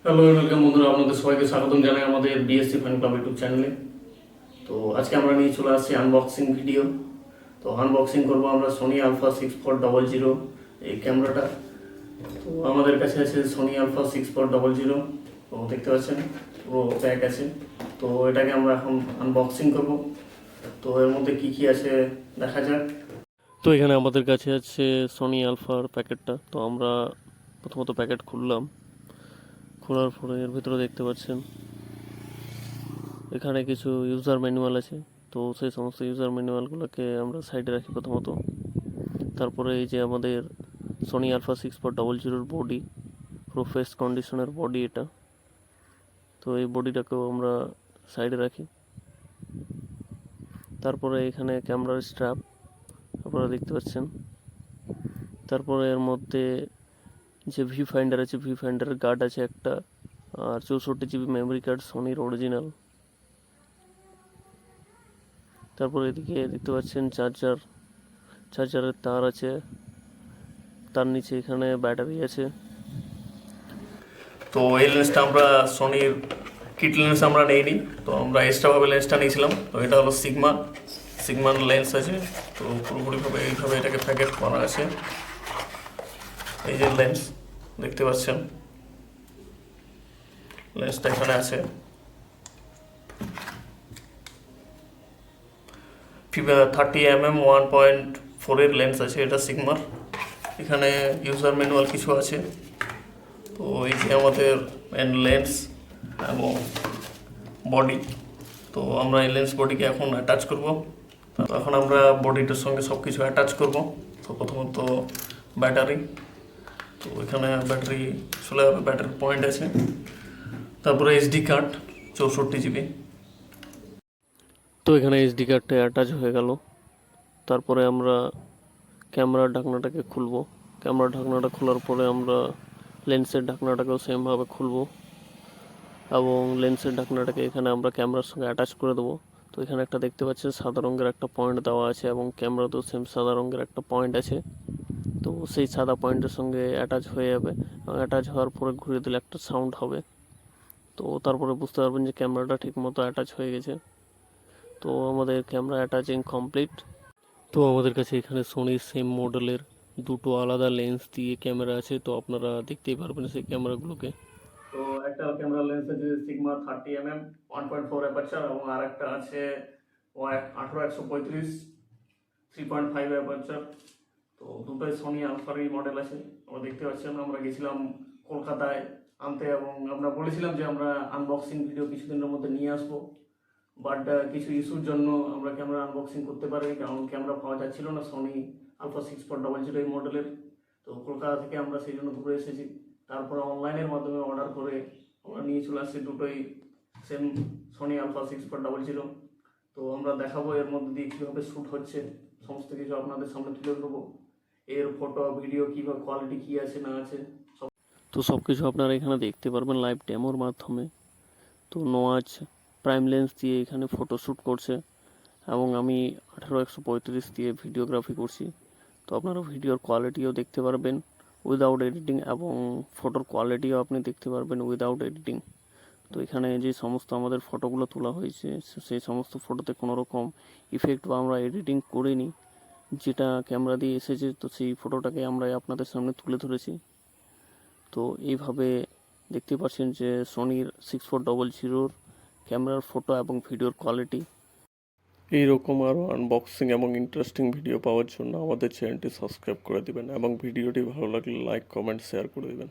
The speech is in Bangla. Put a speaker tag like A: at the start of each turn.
A: হ্যালো ওয়েলকাম বন্ধুরা, আপনাদের সবাইকে স্বাগতম জানাই আমাদের বিএসসি ফ্যান ক্লাব ইউটিউব চ্যানেলে। তো আজকে আমরা নিয়ে চলে আসছি আনবক্সিং ভিডিও। তো আনবক্সিং করবো আমরা সোনি আলফা 6400 এই ক্যামেরাটা। তো আমাদের কাছে আছে সোনি আলফা 6400। তো দেখতে পাচ্ছেন পুরো প্যাক আছে। তো এটাকে আমরা এখন আনবক্সিং করব। তো এর মধ্যে কি কি আছে দেখা যাক। তো এখানে আমাদের কাছে আছে সোনি আলফার প্যাকেটটা। তো আমরা প্রথমত প্যাকেট খুললাম। খোলার পরে এর ভিতরে দেখতে পাচ্ছেন এখানে কিছু ইউজার ম্যানুয়াল আছে। তো সেই সমস্ত ইউজার ম্যানুয়ালগুলোকে আমরা সাইডে রাখি প্রথমত। তারপরে এই যে আমাদের সোনি আলফা 6400 বডি, পুরো ফ্রেশ কন্ডিশনের বডি এটা। তো এই বডিটাকেও আমরা সাইডে রাখি। তারপরে এখানে ক্যামেরার স্ট্র্যাপ আপনারা দেখতে পাচ্ছেন। তারপরে এর মধ্যে যে ভি ফাইন্ডার আছে, ভি ফাইন্ডারের গার্ড আছে একটা, আর 64 জিবি মেমোরি কার্ড সোনির অরিজিনাল। তারপর এদিকে দেখতে পাচ্ছেন চার্জারের তার আছে, তার নিচে এখানে ব্যাটারি আছে। তো এই লেন্সটা আমরা সোনির কিট লেন্স আমরা নেইনি, তো আমরা এক্সট্রাভাবে লেন্সটা নিয়েছিলাম। তো এটা হলো সিগমার লেন্স আছে। তো পুরোপুরিভাবে এইভাবে এটাকে প্যাকেট করা আছে। এই যে লেন্স দেখতে পাচ্ছেন, লেন্সটা এখানে আছে। 30mm 1.4 এর লেন্স আছে, এটা সিগমার। এখানে ইউজার ম্যানুয়াল কিছু আছে। তো এই যে আমাদের লেন্স এবং বডি। তো আমরা এই লেন্স বডিকে এখন অ্যাটাচ করব। তো এখন আমরা বডিটার সঙ্গে সব কিছু অ্যাটাচ করব। তো প্রথমত ব্যাটারি। তো এখানে ব্যাটারি চলে যাবে, ব্যাটারি পয়েন্ট আছে। তারপরে এসডি কার্ড 64 জিবি। তো এখানে এসডি কার্ডটা অ্যাটাচ হয়ে গেল। তারপরে আমরা ক্যামেরার ঢাকনাটাকে খুলব। ক্যামেরার ঢাকনাটা খোলার পরে আমরা লেন্সের ঢাকনাটাকেও সেমভাবে খুলব এবং লেন্সের ঢাকনাটাকে এখানে আমরা ক্যামেরার সঙ্গে অ্যাটাচ করে দেবো। তো এখানে একটা দেখতে পাচ্ছেন সাদা রঙের একটা পয়েন্ট দেওয়া আছে এবং ক্যামেরাতেও সেম সাদা রঙের একটা পয়েন্ট আছে। তো সেই সাদা পয়েন্টের সঙ্গে অ্যাটাচ হয়ে যাবে এবং অ্যাটাচ হওয়ার পরে ঘুরে দিলে একটা সাউন্ড হবে। তো তারপরে বুঝতে পারবেন যে ক্যামেরাটা ঠিকমতো অ্যাটাচ হয়ে গেছে। তো আমাদের ক্যামেরা অ্যাটাচিং কমপ্লিট। তো আমাদের কাছে এখানে সোনির সেম মডেলের দুটো আলাদা লেন্স দিয়ে ক্যামেরা আছে। তো আপনারা দেখতেই পারবেন সেই ক্যামেরাগুলোকে। তো একটা ক্যামেরা লেন্স আছে সিগমা 30mm 1.4 অ্যাপারচার এবং আর একটা আছে 18-135 3.5 অ্যাপারচার। তো দুটোই সোনি আলফারই মডেল আছে। আমরা দেখতে পাচ্ছেন আমরা গেছিলাম কলকাতায় আনতে এবং আমরা বলেছিলাম যে আমরা আনবক্সিং ভিডিও কিছুদিনের মধ্যে নিয়ে আসবো। বাট কিছু ইস্যুর জন্য আমরা ক্যামেরা আনবক্সিং করতে পারি, কারণ ক্যামেরা পাওয়া যাচ্ছিল না সোনি আলফা 6400 এই মডেলের। তো কলকাতা থেকে আমরা সেই জন্য ঘুরে এসেছি। তারপরে অনলাইনের মাধ্যমে অর্ডার করে আমরা নিয়ে চলে আসছি দুটোই সেম সোনি আলফা 6400। তো আমরা দেখাবো এর মধ্যে দিয়ে কীভাবে শ্যুট হচ্ছে, সমস্ত কিছু আপনাদের সামনে তুলে ধরবো। এর ফটো ভিডিও কীভাবে কোয়ালিটি কী আছে না আছে সব। তো সব কিছু আপনারা এখানে দেখতে পারবেন লাইভ ডেমোর মাধ্যমে। তো নোয়াজ প্রাইম লেন্স দিয়ে এখানে ফটো শ্যুট করছে এবং আমি 18-135 দিয়ে ভিডিওগ্রাফি করছি। তো আপনারা ভিডিওর কোয়ালিটিও দেখতে পারবেন উইদাউট এডিটিং এবং ফটোর কোয়ালিটিও আপনি দেখতে পারবেন উইদাউট এডিটিং। তো এখানে যে সমস্ত আমাদের ফটোগুলো তোলা হয়েছে সেই সমস্ত ফটোতে কোনো রকম ইফেক্ট বা আমরা এডিটিং করিনি, যেটা ক্যামেরা দিয়ে এসেছে। তো সেই ফটোটাকে আমরা আপনাদের সামনে তুলে ধরেছি। তো এইভাবে দেখতে পাচ্ছেন যে সোনির 6400 ক্যামেরার ফটো এবং ভিডিওর কোয়ালিটি। এইরকম আরও আনবক্সিং এবং ইন্টারেস্টিং ভিডিও পাওয়ার জন্য আমাদের চ্যানেলটি সাবস্ক্রাইব করে দিবেন এবং ভিডিওটি ভালো লাগলে লাইক কমেন্ট শেয়ার করে দেবেন।